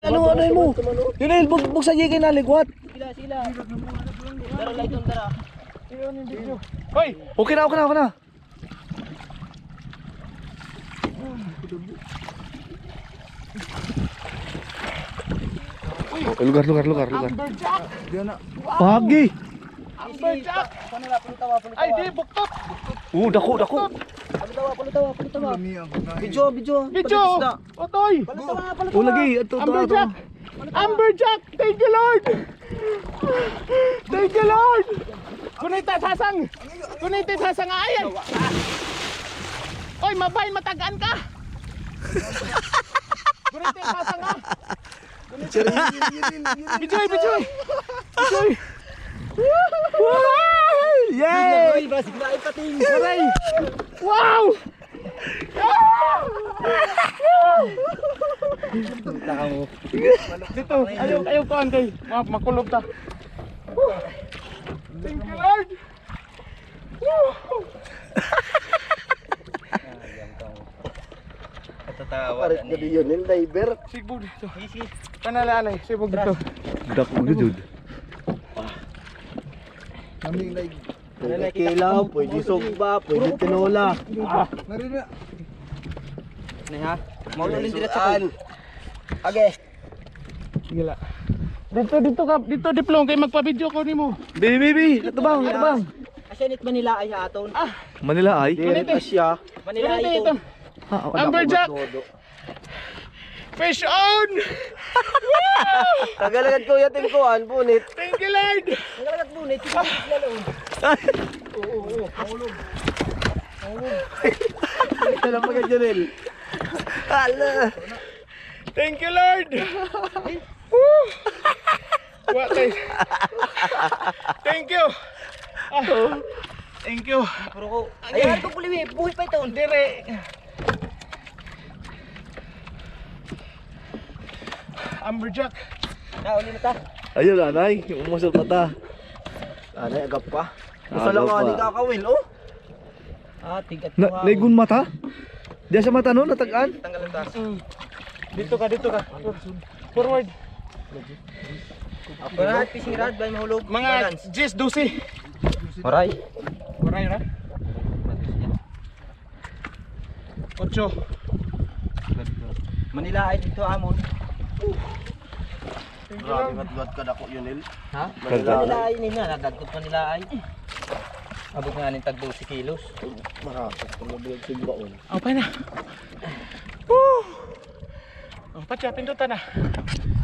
Ano mo? Yun bugbog sa jigay na ligwat. Sila. Dara light on dara. Hoy, okay na. Lugar. Amberjack. Pagi. Amberjack. Ay di buktot. Dako. Palutawa. Video. Otoy. Lagi ito. Amberjack. Thank you Lord. Kunay tasang ayan. Oy, mabay matagaan ka. Kunay tasang ah. Bijoy. Yay! Aray. Wow! Dito, ayaw ko antay. Makulob ta. Thank you Lord. Parit ka din yun, yung diver. Sigbog dito. Panalalay, sigbog dito. Dako jud. Pwede kilaw, pwede sugba, pwede tinola. Ha? Maululin diretso ko. Age. Sige la. Dito diplong kay magpa-video ko nimo. Baby, katubang. Asanit Manila ay aton. Manila ay. Dire Asya. Manila ito. Amberjack. Fish on! Tagalagat ko yatin ko an punit. Thank you Lord. Tagalagat punit. Oo. Salam pa Janel. Hala. Thank you Lord. Woo! What is? Thank you. Thank you. Puro ko. Ay, ko puli, buhay pa ito. Dire. Amberjack. Nauli na ta. Ayun nanay, umusap na ta. Anay agap pa. Agap Sa lang pa. ani kakawin, oh. Tigat ko. Naigun mata? Diya sa mata no, natagaan? Tanggal ang tas. Dito ka. Forward. Rad, fishing rod, bay mahulog. Mga 10, 12. Maray. Maray ra. 8. Manila ay dito amon. Grabe matgat ka dako yun, Il. Ha? Manila ay nina, nadagot Manila ay. Abot nga ning tag 12 kilos. Marakot ko mabiyag sigbaon. Okay na. Woo! Ang patya, pindutan na.